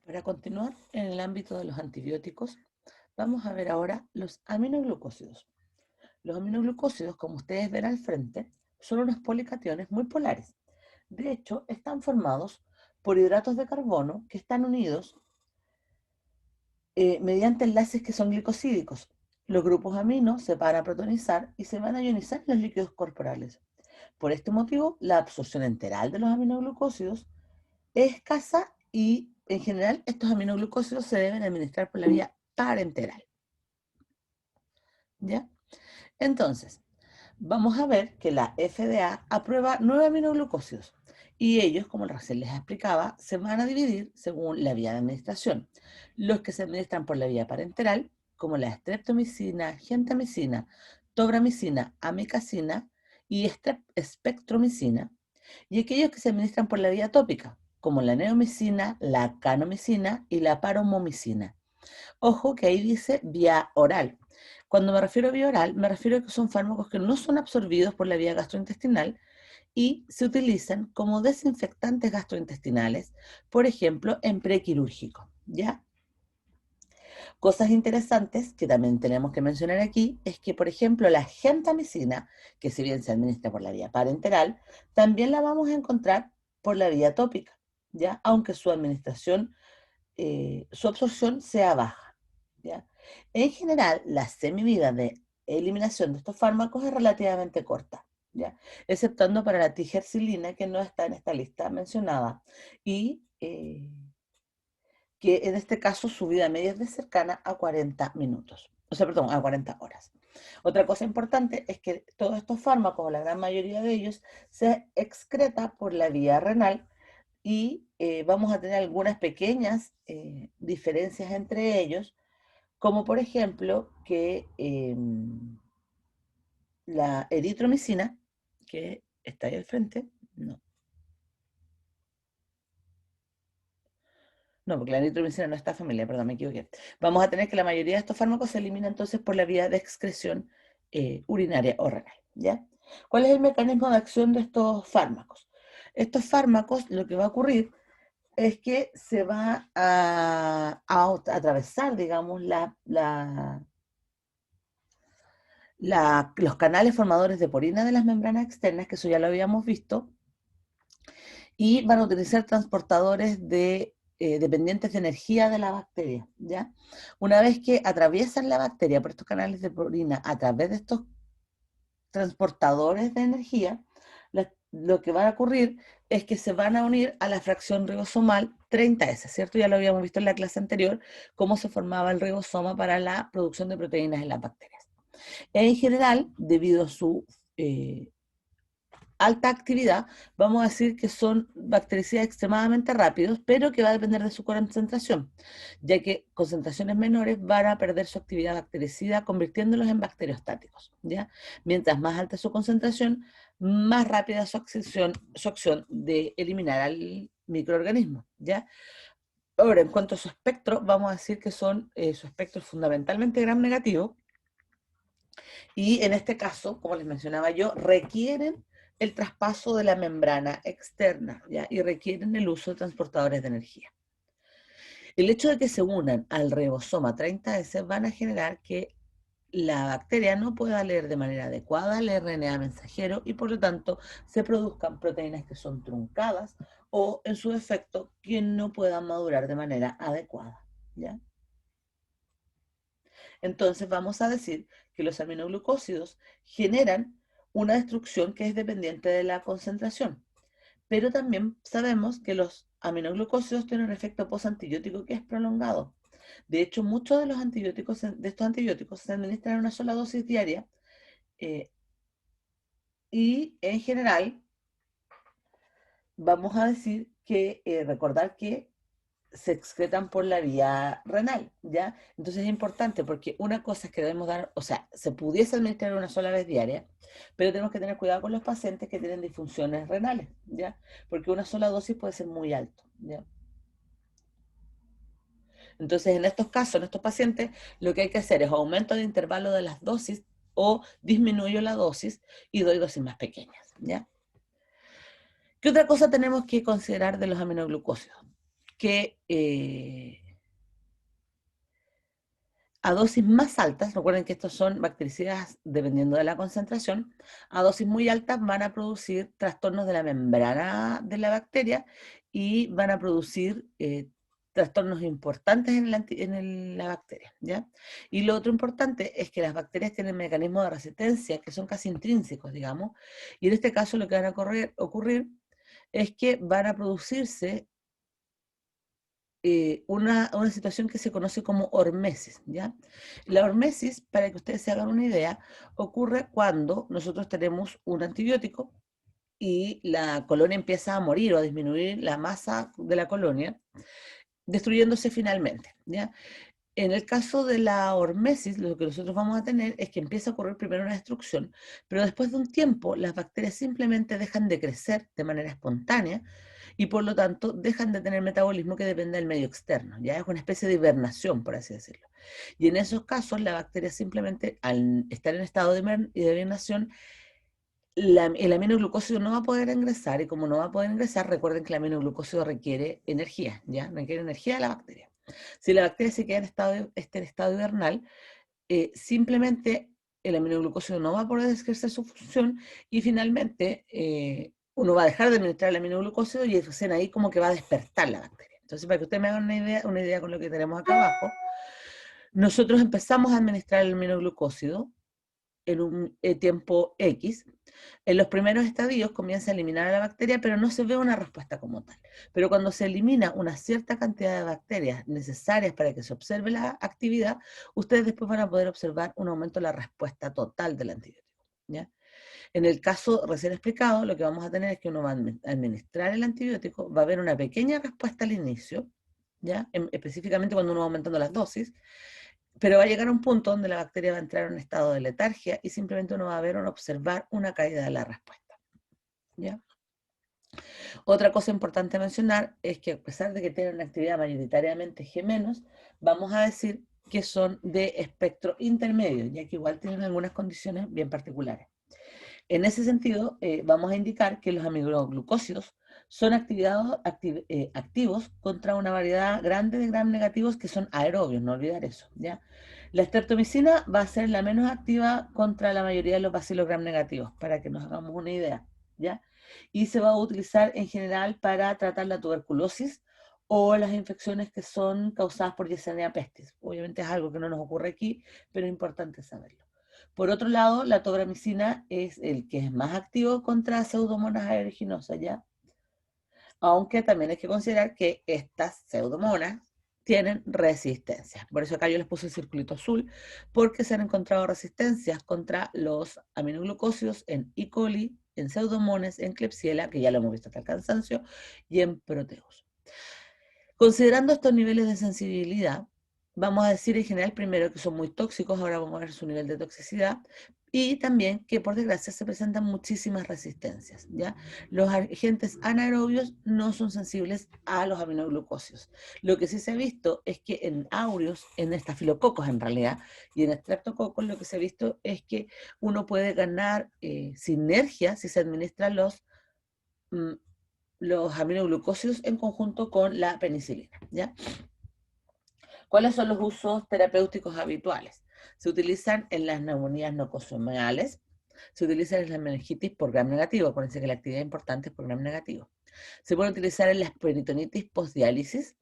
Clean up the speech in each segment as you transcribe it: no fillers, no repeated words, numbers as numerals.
Para continuar en el ámbito de los antibióticos, vamos a ver ahora los aminoglucósidos. Los aminoglucósidos, como ustedes ven al frente, son unos policationes muy polares. De hecho, están formados por hidratos de carbono que están unidos mediante enlaces que son glicosídicos. Los grupos aminos se van a protonizar y se van a ionizar en los líquidos corporales. Por este motivo, la absorción enteral de los aminoglucósidos es escasa y, en general, estos aminoglucósidos se deben administrar por la vía parenteral. ¿Ya? Entonces, vamos a ver que la FDA aprueba 9 aminoglucósidos y ellos, como recién les explicaba, se van a dividir según la vía de administración. Los que se administran por la vía parenteral, como la streptomicina, gentamicina, tobramicina, amikacina y espectromicina, y aquellos que se administran por la vía tópica, como la neomicina, la canomicina y la paromomicina. Ojo que ahí dice vía oral. Cuando me refiero a vía oral, me refiero a que son fármacos que no son absorbidos por la vía gastrointestinal y se utilizan como desinfectantes gastrointestinales, por ejemplo, en prequirúrgico, ¿ya? Cosas interesantes que también tenemos que mencionar aquí es que, por ejemplo, la gentamicina, que si bien se administra por la vía parenteral, también la vamos a encontrar por la vía tópica, ¿ya? Aunque su administración, su absorción sea baja, ¿ya? En general, la semivida de eliminación de estos fármacos es relativamente corta, ¿ya? Exceptuando para la tigercilina, que no está en esta lista mencionada, y que en este caso su vida media es de cercana a 40 minutos, o sea, perdón, a 40 horas. Otra cosa importante es que todos estos fármacos, o la gran mayoría de ellos, se excreta por la vía renal y vamos a tener algunas pequeñas diferencias entre ellos, como por ejemplo que la eritromicina, que está ahí al frente, no, no, porque la nitromicina no está familia, perdón, me equivoqué. Vamos a tener que la mayoría de estos fármacos se eliminan entonces por la vía de excreción urinaria o renal, ¿ya? ¿Cuál es el mecanismo de acción de estos fármacos? Estos fármacos, lo que va a ocurrir es que se va a atravesar, digamos, los canales formadores de porina de las membranas externas, que eso ya lo habíamos visto, y van a utilizar transportadores dependientes de energía de la bacteria, ¿ya? Una vez que atraviesan la bacteria por estos canales de purina a través de estos transportadores de energía, lo que va a ocurrir es que se van a unir a la fracción ribosomal 30S, ¿cierto? Ya lo habíamos visto en la clase anterior, cómo se formaba el ribosoma para la producción de proteínas en las bacterias. En general, debido a su alta actividad, vamos a decir que son bactericidas extremadamente rápidos, pero que va a depender de su concentración, ya que concentraciones menores van a perder su actividad bactericida, convirtiéndolos en bacteriostáticos, ¿ya? Mientras más alta su concentración, más rápida su acción de eliminar al microorganismo, ¿ya? Ahora, en cuanto a su espectro, vamos a decir que su espectro es fundamentalmente gram negativo, y en este caso, como les mencionaba yo, requieren el traspaso de la membrana externa, ¿ya? Y requieren el uso de transportadores de energía. El hecho de que se unan al ribosoma 30S van a generar que la bacteria no pueda leer de manera adecuada el RNA mensajero y por lo tanto se produzcan proteínas que son truncadas o en su defecto que no puedan madurar de manera adecuada, ¿ya? Entonces vamos a decir que los aminoglucósidos generan una destrucción que es dependiente de la concentración. Pero también sabemos que los aminoglucósidos tienen un efecto postantibiótico que es prolongado. De hecho, muchos de los antibióticos, de estos antibióticos se administran en una sola dosis diaria eh, y en general vamos a decir que recordar que se excretan por la vía renal, ¿ya? Entonces es importante porque una cosa es que debemos dar, o sea, se pudiese administrar una sola vez diaria, pero tenemos que tener cuidado con los pacientes que tienen disfunciones renales, ¿ya? Porque una sola dosis puede ser muy alto, ¿ya? Entonces, en estos casos, en estos pacientes, lo que hay que hacer es aumento de intervalo de las dosis o disminuyo la dosis y doy dosis más pequeñas, ¿ya? ¿Qué otra cosa tenemos que considerar de los aminoglucósidos? que a dosis más altas, recuerden que estos son bactericidas dependiendo de la concentración, a dosis muy altas van a producir trastornos de la membrana de la bacteria y van a producir trastornos importantes en la bacteria, ¿ya? Y lo otro importante es que las bacterias tienen mecanismos de resistencia que son casi intrínsecos, digamos, y en este caso lo que van a ocurrir es que van a producirse una situación que se conoce como hormesis, ¿ya? La hormesis, para que ustedes se hagan una idea, ocurre cuando nosotros tenemos un antibiótico y la colonia empieza a morir o a disminuir la masa de la colonia, destruyéndose finalmente, ¿ya? En el caso de la hormesis, lo que nosotros vamos a tener es que empieza a ocurrir primero una destrucción, pero después de un tiempo las bacterias simplemente dejan de crecer de manera espontánea y por lo tanto dejan de tener metabolismo que depende del medio externo. Ya es una especie de hibernación, por así decirlo. Y en esos casos la bacteria simplemente al estar en estado de hibernación, el aminoglucósido no va a poder ingresar y como no va a poder ingresar, recuerden que el aminoglucósido requiere energía, ¿ya? Requiere energía de la bacteria. Si la bacteria se queda en estado hibernal, simplemente el aminoglucósido no va a poder ejercer su función y finalmente uno va a dejar de administrar el aminoglucósido y recién ahí como que va a despertar la bacteria. Entonces, para que ustedes me hagan una idea con lo que tenemos acá abajo, nosotros empezamos a administrar el aminoglucósido en un tiempo X. En los primeros estadios comienza a eliminar a la bacteria, pero no se ve una respuesta como tal. Pero cuando se elimina una cierta cantidad de bacterias necesarias para que se observe la actividad, ustedes después van a poder observar un aumento de la respuesta total del antibiótico, ¿ya? En el caso recién explicado, lo que vamos a tener es que uno va a administrar el antibiótico, va a haber una pequeña respuesta al inicio, ¿ya? Específicamente cuando uno va aumentando las dosis, pero va a llegar a un punto donde la bacteria va a entrar en un estado de letargia y simplemente uno va a ver o observar una caída de la respuesta, ¿ya? Otra cosa importante a mencionar es que a pesar de que tienen una actividad mayoritariamente G-, vamos a decir que son de espectro intermedio, ya que igual tienen algunas condiciones bien particulares. En ese sentido, vamos a indicar que los aminoglucósidos son activos contra una variedad grande de gram negativos que son aerobios, no olvidar eso, ¿ya? La streptomicina va a ser la menos activa contra la mayoría de los bacilos gram negativos, para que nos hagamos una idea, ¿ya? Y se va a utilizar en general para tratar la tuberculosis o las infecciones que son causadas por Yersinia pestis. Obviamente es algo que no nos ocurre aquí, pero es importante saberlo. Por otro lado, la tobramicina es el que es más activo contra pseudomonas aeruginosa, ¿ya? Aunque también hay que considerar que estas pseudomonas tienen resistencia. Por eso acá yo les puse el circulito azul, porque se han encontrado resistencias contra los aminoglucósidos en E. coli, en pseudomonas, en Klebsiella, que ya lo hemos visto hasta el cansancio, y en Proteus. Considerando estos niveles de sensibilidad, vamos a decir en general primero que son muy tóxicos, ahora vamos a ver su nivel de toxicidad, y también que por desgracia se presentan muchísimas resistencias, ¿ya? Los agentes anaerobios no son sensibles a los aminoglucósidos. Lo que sí se ha visto es que en áureos, en estafilococos en realidad, y en estreptococos lo que se ha visto es que uno puede ganar sinergia si se administran mm, los aminoglucósidos en conjunto con la penicilina, ¿ya? ¿Cuáles son los usos terapéuticos habituales? Se utilizan en las neumonías nosocomiales, se utilizan en la meningitis por gram negativo, acuérdense que la actividad importante es por gram negativo. Se puede utilizar en las peritonitis postdiálisis,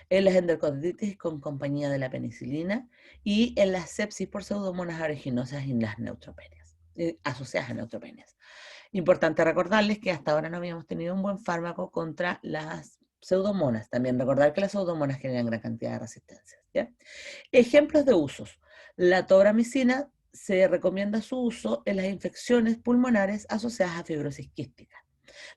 en las endocarditis con compañía de la penicilina y en las sepsis por pseudomonas aeruginosa y en las neutropenias, asociadas a neutropenias. Importante recordarles que hasta ahora no habíamos tenido un buen fármaco contra las pseudomonas. También recordar que las pseudomonas generan gran cantidad de resistencias, ¿ya? Ejemplos de usos. La tobramicina se recomienda su uso en las infecciones pulmonares asociadas a fibrosis quística.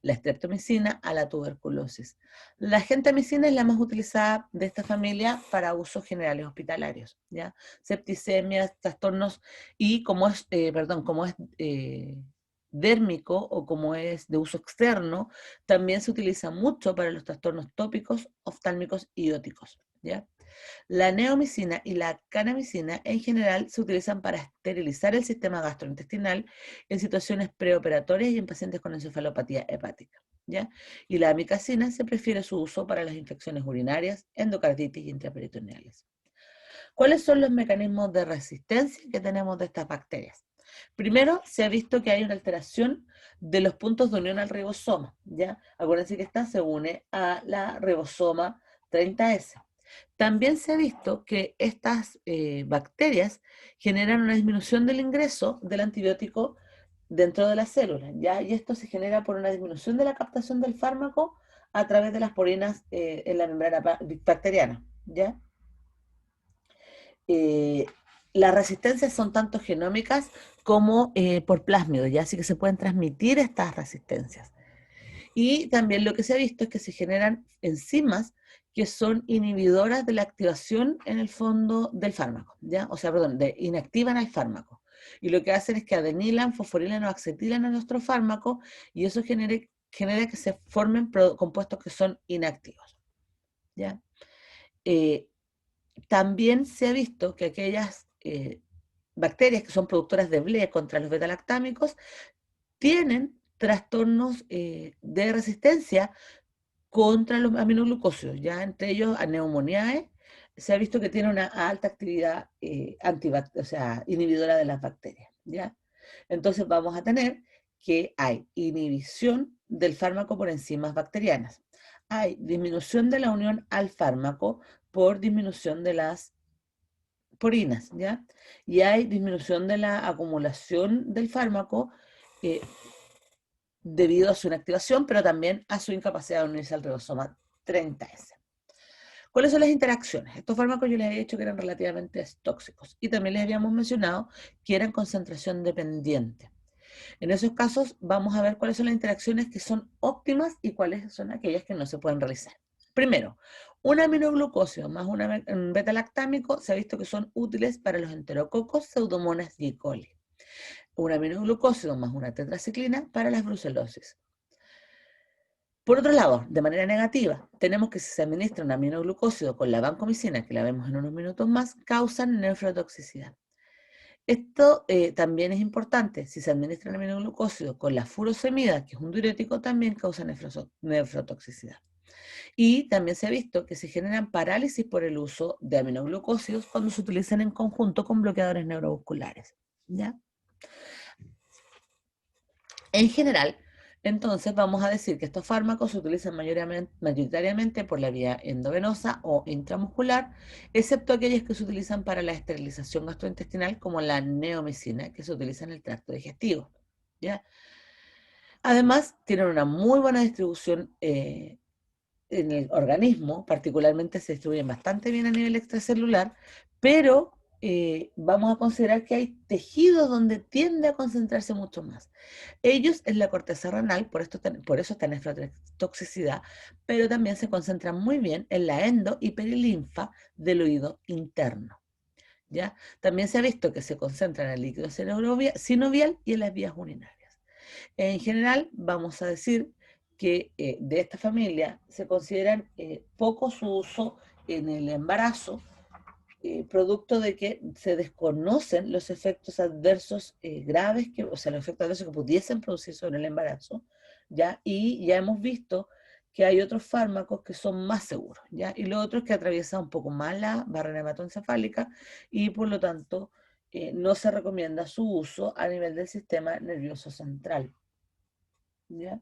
La streptomicina a la tuberculosis. La gentamicina es la más utilizada de esta familia para usos generales hospitalarios, ¿ya? Septicemias, trastornos y como es dérmico o como es de uso externo, también se utiliza mucho para los trastornos tópicos, oftálmicos y óticos, ¿ya? La neomicina y la kanamicina en general se utilizan para esterilizar el sistema gastrointestinal en situaciones preoperatorias y en pacientes con encefalopatía hepática. ¿ya? Y la amikacina se prefiere su uso para las infecciones urinarias, endocarditis y intraperitoneales. ¿Cuáles son los mecanismos de resistencia que tenemos de estas bacterias? Primero, se ha visto que hay una alteración de los puntos de unión al ribosoma, ¿ya? Acuérdense que esta se une a la ribosoma 30S. También se ha visto que estas bacterias generan una disminución del ingreso del antibiótico dentro de las células, ¿ya? Y esto se genera por una disminución de la captación del fármaco a través de las porinas en la membrana bacteriana, ¿ya? Eh, las resistencias son tanto genómicas como por plásmido, ¿ya? Así que se pueden transmitir estas resistencias. Y también lo que se ha visto es que se generan enzimas que son inhibidoras de la activación en el fondo del fármaco, ¿ya? O sea, perdón, inactivan al fármaco. Y lo que hacen es que adenilan, fosforilan o acetilan a nuestro fármaco y eso genera que se formen compuestos que son inactivos, ¿ya? Eh, También se ha visto que aquellas bacterias que son productoras de BLE contra los betalactámicos tienen trastornos de resistencia contra los aminoglucósidos, ya entre ellos a Pneumoniae, se ha visto que tiene una alta actividad o sea, inhibidora de las bacterias, ¿ya? Entonces vamos a tener que hay inhibición del fármaco por enzimas bacterianas, hay disminución de la unión al fármaco por disminución de las porinas, ¿ya? Y hay disminución de la acumulación del fármaco eh, debido a su inactivación, pero también a su incapacidad de unirse al ribosoma 30S. ¿Cuáles son las interacciones? Estos fármacos yo les había dicho que eran relativamente tóxicos y también les habíamos mencionado que eran concentración dependiente. En esos casos vamos a ver cuáles son las interacciones que son óptimas y cuáles son aquellas que no se pueden realizar. Primero, un aminoglucósido más un beta-lactámico se ha visto que son útiles para los enterococos, pseudomonas y E. coli. Un aminoglucósido más una tetraciclina para las brucelosis. Por otro lado, de manera negativa, tenemos que si se administra un aminoglucósido con la vancomicina, que la vemos en unos minutos más, causan nefrotoxicidad. Esto también es importante, si se administra un aminoglucósido con la furosemida, que es un diurético, también causa nefrotoxicidad. Y también se ha visto que se generan parálisis por el uso de aminoglucósidos cuando se utilizan en conjunto con bloqueadores neuromusculares, ¿ya? En general, entonces vamos a decir que estos fármacos se utilizan mayoritariamente por la vía endovenosa o intramuscular, excepto aquellos que se utilizan para la esterilización gastrointestinal, como la neomicina, que se utiliza en el tracto digestivo, ¿ya? Además, tienen una muy buena distribución en el organismo, particularmente se distribuyen bastante bien a nivel extracelular, pero vamos a considerar que hay tejidos donde tiende a concentrarse mucho más. Ellos en la corteza renal, por eso está en nefrotoxicidad, pero también se concentran muy bien en la endo y perilinfa del oído interno, ¿ya? También se ha visto que se concentran en el líquido sinovial y en las vías urinarias. En general, vamos a decir que de esta familia se consideran poco su uso en el embarazo, producto de que se desconocen los efectos adversos graves, o sea, los efectos adversos que pudiesen producir sobre el embarazo, ¿ya? Y ya hemos visto que hay otros fármacos que son más seguros, ¿ya? Y lo otro es que atraviesa un poco más la barrera hematoencefálica y por lo tanto no se recomienda su uso a nivel del sistema nervioso central, ¿ya?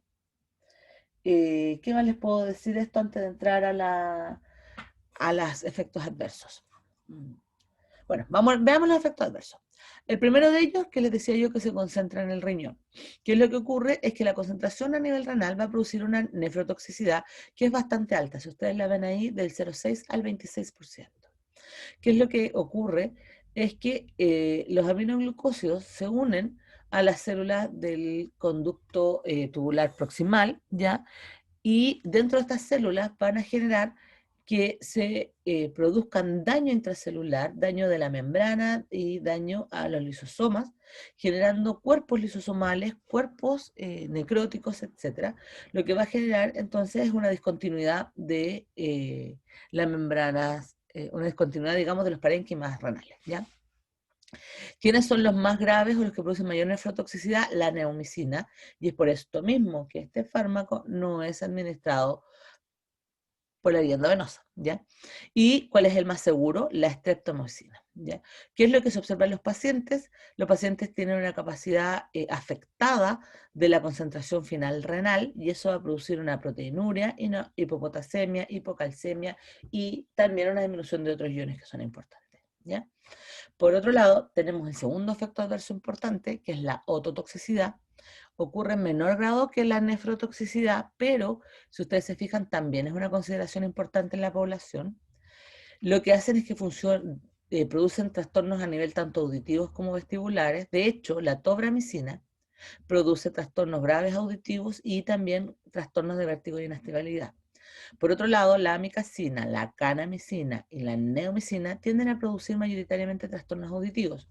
¿Qué más les puedo decir de esto antes de entrar a los efectos adversos? Bueno, veamos los efectos adversos. El primero de ellos, que les decía yo que se concentra en el riñón. ¿Qué es lo que ocurre? Es que la concentración a nivel renal va a producir una nefrotoxicidad que es bastante alta. Si ustedes la ven ahí, del 0,6 al 26%. ¿Qué es lo que ocurre? Es que los aminoglucósidos se unen a las células del conducto tubular proximal, ¿ya? Y dentro de estas células van a generar que se produzcan daño intracelular, daño de la membrana y daño a los lisosomas, generando cuerpos lisosomales, cuerpos necróticos, etc. Lo que va a generar entonces es una discontinuidad de las membranas, una discontinuidad, digamos, de los parénquimas renales, ¿ya? ¿Quiénes son los más graves o los que producen mayor nefrotoxicidad? La neomicina. Y es por esto mismo que este fármaco no es administrado por la vía endovenosa, ¿ya? ¿Y cuál es el más seguro? La streptomicina, ¿ya? ¿Qué es lo que se observa en los pacientes? Los pacientes tienen una capacidad afectada de la concentración final renal y eso va a producir una proteinuria, una hipopotasemia, hipocalcemia y también una disminución de otros iones que son importantes, ¿ya? Por otro lado, tenemos el segundo efecto adverso importante, que es la ototoxicidad. Ocurre en menor grado que la nefrotoxicidad, pero si ustedes se fijan, también es una consideración importante en la población. Lo que hacen es que producen trastornos a nivel tanto auditivos como vestibulares. De hecho, la tobramicina produce trastornos graves auditivos y también trastornos de vértigo y inestabilidad. Por otro lado, la amicacina, la canamicina y la neomicina tienden a producir mayoritariamente trastornos auditivos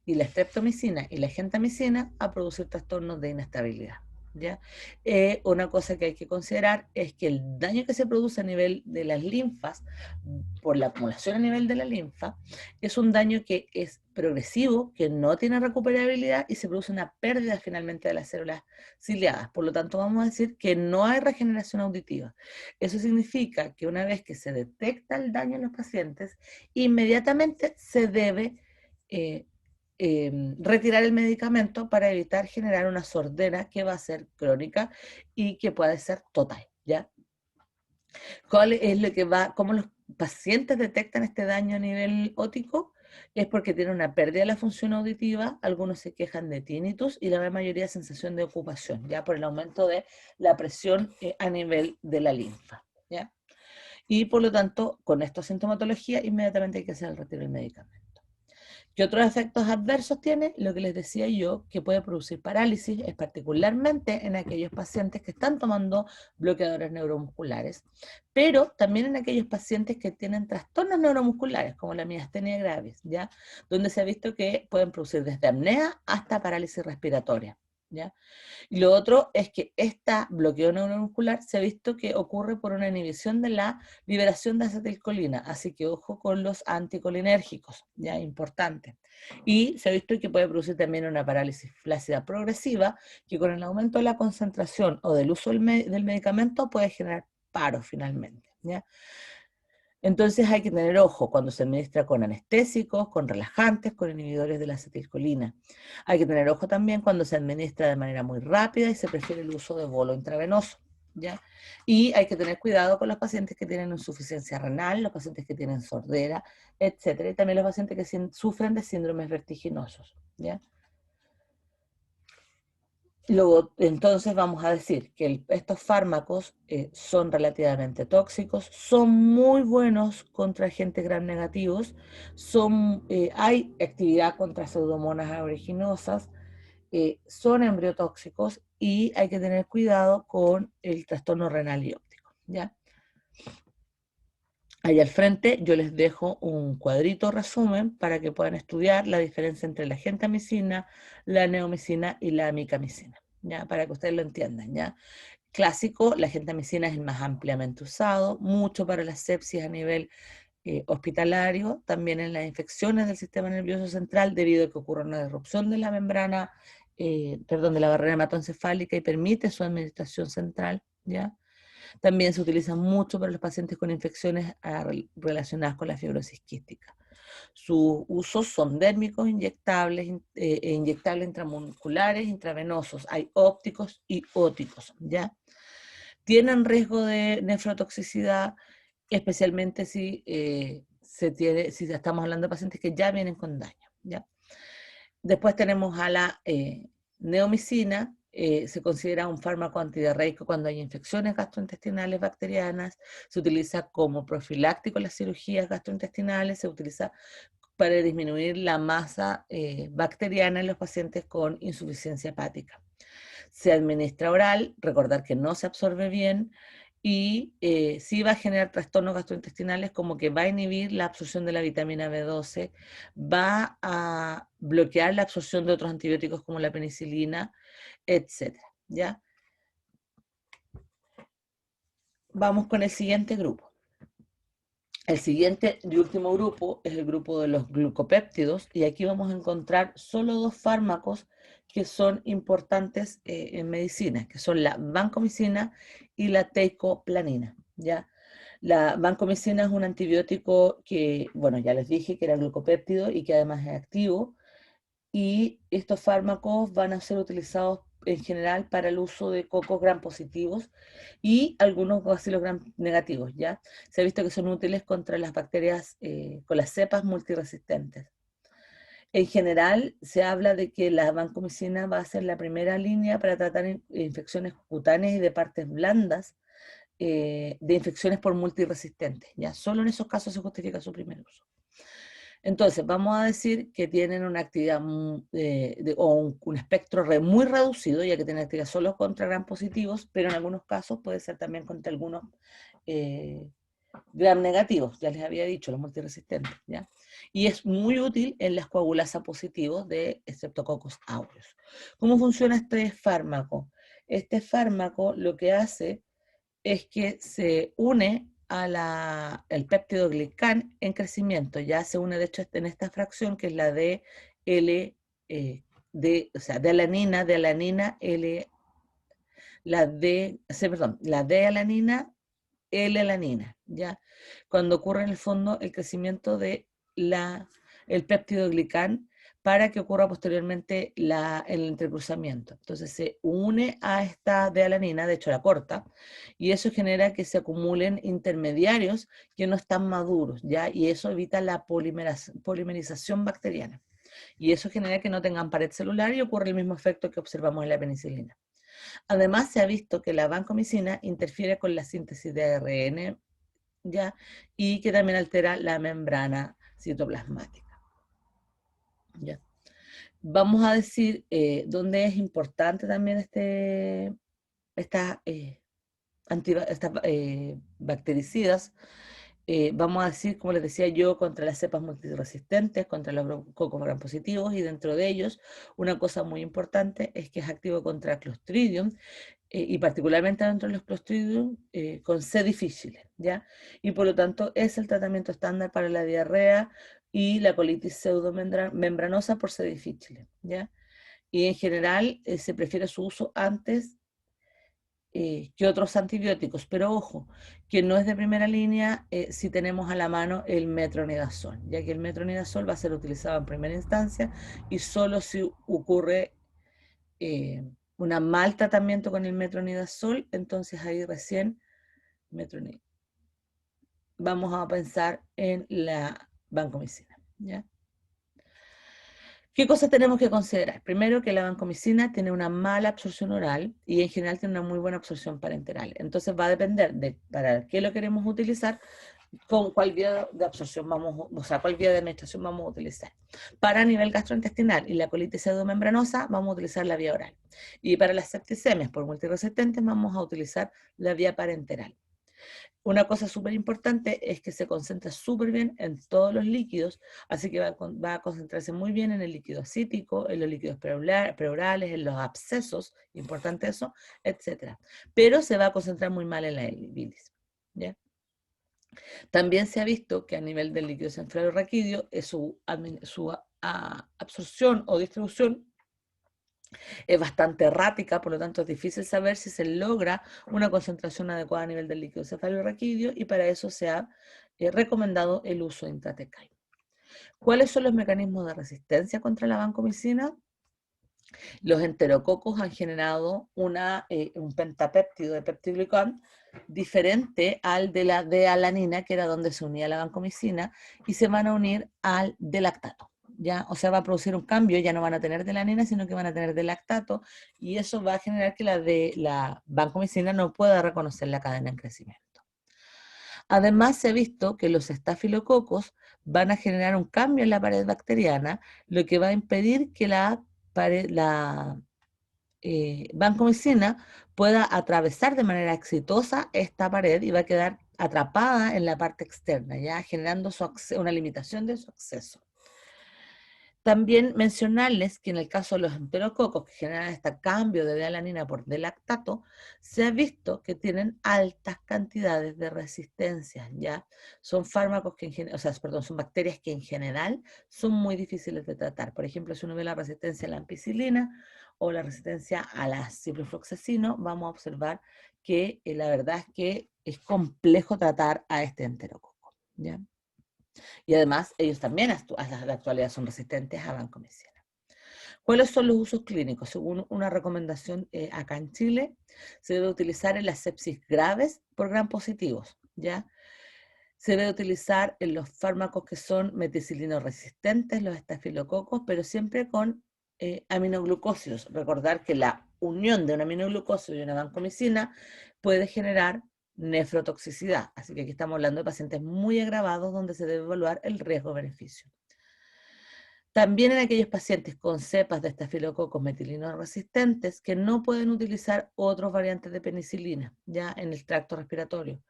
y la streptomicina y la gentamicina a producir trastornos de inestabilidad, ¿ya? Una cosa que hay que considerar es que el daño que se produce a nivel de las linfas, por la acumulación a nivel de la linfa, es un daño que es progresivo, que no tiene recuperabilidad y se produce una pérdida finalmente de las células ciliadas. Por lo tanto, vamos a decir que no hay regeneración auditiva. Eso significa que una vez que se detecta el daño en los pacientes, inmediatamente se debe eh, retirar el medicamento para evitar generar una sordera que va a ser crónica y que puede ser total, ¿ya? ¿Cuál es lo que cómo los pacientes detectan este daño a nivel óptico? Es porque tienen una pérdida de la función auditiva, algunos se quejan de tinnitus y la gran mayoría sensación de ocupación, ya por el aumento de la presión a nivel de la linfa, ¿ya? Y por lo tanto, con esta sintomatología, inmediatamente hay que hacer el retiro del medicamento. ¿Qué otros efectos adversos tiene? Lo que les decía yo, que puede producir parálisis, es particularmente en aquellos pacientes que están tomando bloqueadores neuromusculares, pero también en aquellos pacientes que tienen trastornos neuromusculares, como la miastenia gravis, ¿ya? Donde se ha visto que pueden producir desde apnea hasta parálisis respiratoria, ¿ya? Y lo otro es que este bloqueo neuromuscular se ha visto que ocurre por una inhibición de la liberación de acetilcolina, así que ojo con los anticolinérgicos, ya importante. Y se ha visto que puede producir también una parálisis flácida progresiva, que con el aumento de la concentración o del uso del medicamento puede generar paro finalmente, ¿ya? Entonces hay que tener ojo cuando se administra con anestésicos, con relajantes, con inhibidores de la acetilcolina. Hay que tener ojo también cuando se administra de manera muy rápida y se prefiere el uso de bolo intravenoso, ¿ya? Y hay que tener cuidado con los pacientes que tienen insuficiencia renal, los pacientes que tienen sordera, etcétera, y también los pacientes que sufren de síndromes vertiginosos, ¿ya? Luego, entonces vamos a decir que estos fármacos son relativamente tóxicos, son muy buenos contra agentes gram negativos, hay actividad contra pseudomonas aeruginosa, son embriotóxicos y hay que tener cuidado con el trastorno renal y óptico, ¿ya? Ahí al frente yo les dejo un cuadrito resumen para que puedan estudiar la diferencia entre la gentamicina, la neomicina y la amicamicina, ¿ya? Para que ustedes lo entiendan, ¿ya? Clásico, la gentamicina es el más ampliamente usado, mucho para la sepsis a nivel hospitalario, también en las infecciones del sistema nervioso central debido a que ocurre una disrupción de la membrana, de la barrera hematoencefálica y permite su administración central, ¿ya? También se utiliza mucho para los pacientes con infecciones relacionadas con la fibrosis quística. Sus usos son dérmicos, inyectables, inyectables intramusculares, intravenosos. Hay ópticos y óticos, ¿ya? Tienen riesgo de nefrotoxicidad, especialmente si estamos hablando de pacientes que ya vienen con daño, ¿ya? Después tenemos a la neomicina, se considera un fármaco antidiarreico cuando hay infecciones gastrointestinales bacterianas, se utiliza como profiláctico en las cirugías gastrointestinales, se utiliza para disminuir la masa bacteriana en los pacientes con insuficiencia hepática. Se administra oral, recordar que no se absorbe bien y sí va a generar trastornos gastrointestinales como que va a inhibir la absorción de la vitamina B12, va a bloquear la absorción de otros antibióticos como la penicilina, etcétera, ¿ya? Vamos con el siguiente grupo. El siguiente y último grupo es el grupo de los glucopéptidos, y aquí vamos a encontrar solo dos fármacos que son importantes en medicina, que son la vancomicina y la teicoplanin, ¿ya? La vancomicina es un antibiótico que, bueno, ya les dije que era glucopéptido y que además es activo, y estos fármacos van a ser utilizados en general para el uso de cocos gram positivos y algunos bacilos gram negativos, ¿ya? Se ha visto que son útiles contra las bacterias con las cepas multiresistentes. En general, se habla de que la vancomicina va a ser la primera línea para tratar infecciones cutáneas y de partes blandas de infecciones por multiresistentes, ¿ya? Solo en esos casos se justifica su primer uso. Entonces, vamos a decir que tienen una actividad o un espectro muy reducido, ya que tienen actividad solo contra gram positivos, pero en algunos casos puede ser también contra algunos eh, gram negativos, ya les había dicho, los multiresistentes, ¿ya? Y es muy útil en las coagulasa positivos de Streptococcus aureus. ¿Cómo funciona este fármaco? Este fármaco lo que hace es que se une el péptido glicán en crecimiento, ya se une de hecho en esta fracción que es la de L, o sea, de alanina L, la de alanina L-alanina, ¿ya? Cuando ocurre en el fondo el crecimiento de el péptido glicán para que ocurra posteriormente el entrecruzamiento. Entonces se une a esta D-alanina, de hecho la corta, y eso genera que se acumulen intermediarios que no están maduros, ¿ya? Y eso evita la polimerización bacteriana. Y eso genera que no tengan pared celular y ocurre el mismo efecto que observamos en la penicilina. Además, se ha visto que la vancomicina interfiere con la síntesis de ARN, ¿ya? Y que también altera la membrana citoplasmática, ¿ya? Vamos a decir dónde es importante también estas bactericidas. Vamos a decir, como les decía yo, contra las cepas multiresistentes, contra los cocos gram positivos, y dentro de ellos, una cosa muy importante es que es activo contra Clostridium, y particularmente dentro de los Clostridium con C difíciles, ¿ya? Y por lo tanto es el tratamiento estándar para la diarrea y la colitis pseudomembranosa por C difíciles, ¿ya? Y en general se prefiere su uso antes que otros antibióticos, pero ojo, que no es de primera línea si tenemos a la mano el metronidazol, ya que el metronidazol va a ser utilizado en primera instancia y solo si ocurre eh, un mal tratamiento con el metronidazol, entonces ahí recién vamos a pensar en la vancomicina, ¿ya? ¿Qué cosas tenemos que considerar? Primero, que la vancomicina tiene una mala absorción oral y en general tiene una muy buena absorción parenteral. Entonces va a depender de para qué lo queremos utilizar, con cuál vía de absorción o sea, cuál vía de administración vamos a utilizar. Para nivel gastrointestinal y la colitis pseudomembranosa, vamos a utilizar la vía oral. Y para las septicemias por multiresistentes, vamos a utilizar la vía parenteral. Una cosa súper importante es que se concentra súper bien en todos los líquidos, así que va a concentrarse muy bien en el líquido acítico, en los líquidos preorales, en los abscesos, importante eso, etc. Pero se va a concentrar muy mal en la bilis, ¿ya? También se ha visto que a nivel del líquido cefalorraquídeo su absorción o distribución es bastante errática, por lo tanto es difícil saber si se logra una concentración adecuada a nivel del líquido cefalorraquídeo, y para eso se ha recomendado el uso intratecal. ¿Cuáles son los mecanismos de resistencia contra la vancomicina? Los enterococos han generado un pentapéptido de peptidoglicán diferente al de la D-alanina, que era donde se unía la vancomicina, y se van a unir al D-lactato, ¿ya? O sea, va a producir un cambio, ya no van a tener D-alanina, sino que van a tener D-lactato, y eso va a generar que la vancomicina no pueda reconocer la cadena en crecimiento. Además, se ha visto que los estafilococos van a generar un cambio en la pared bacteriana, lo que va a impedir que la vancomicina pueda atravesar de manera exitosa esta pared y va a quedar atrapada en la parte externa, ya generando una limitación de su acceso. También mencionarles que en el caso de los enterococos que generan este cambio de D-alanina por D-lactato, se ha visto que tienen altas cantidades de resistencia, ¿ya? Son fármacos que o sea, perdón, son bacterias que en general son muy difíciles de tratar. Por ejemplo, si uno ve la resistencia a la ampicilina o la resistencia a la ciprofloxacino, vamos a observar que la verdad es que es complejo tratar a este enterococo, ¿ya? Y además, ellos también a la actualidad son resistentes a vancomicina. ¿Cuáles son los usos clínicos? Según una recomendación acá en Chile, se debe utilizar en las sepsis graves por gram positivos, ¿ya? Se debe utilizar en los fármacos que son meticilino resistentes, los estafilococos, pero siempre con aminoglucósidos. Recordar que la unión de un aminoglucósido y una vancomicina puede generar nefrotoxicidad. Así que aquí estamos hablando de pacientes muy agravados donde se debe evaluar el riesgo-beneficio. También en aquellos pacientes con cepas de estafilococos metilino resistentes que no pueden utilizar otros variantes de penicilina ya en el tracto respiratorio.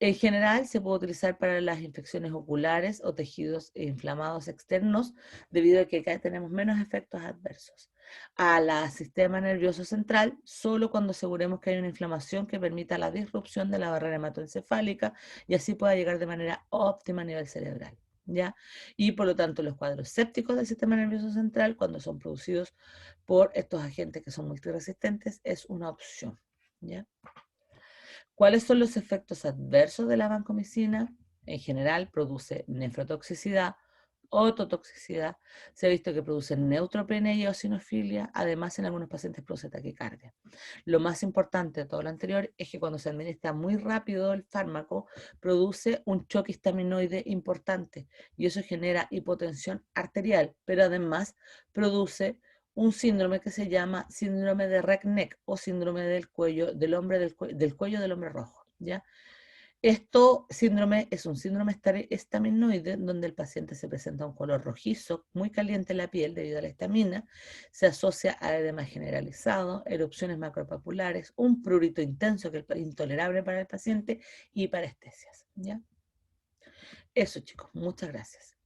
En general, se puede utilizar para las infecciones oculares o tejidos inflamados externos, debido a que acá tenemos menos efectos adversos. Al sistema nervioso central, solo cuando aseguremos que hay una inflamación que permita la disrupción de la barrera hematoencefálica y así pueda llegar de manera óptima a nivel cerebral, ¿ya? Y por lo tanto, los cuadros sépticos del sistema nervioso central, cuando son producidos por estos agentes que son multiresistentes, es una opción, ¿ya? ¿Cuáles son los efectos adversos de la vancomicina? En general, produce nefrotoxicidad, ototoxicidad. Se ha visto que produce neutropenia y eosinofilia. Además, en algunos pacientes produce taquicardia. Lo más importante de todo lo anterior es que cuando se administra muy rápido el fármaco, produce un choque histaminoide importante y eso genera hipotensión arterial, pero además produce un síndrome que se llama síndrome de Reckneck o síndrome del cuello del hombre del cuello del hombre rojo, ¿ya? Esto síndrome es un síndrome estaminoide donde el paciente se presenta un color rojizo, muy caliente en la piel debido a la estamina, se asocia a edema generalizado, erupciones macropapulares, un prurito intenso que es intolerable para el paciente y parestesias, ¿ya? Eso, chicos, muchas gracias.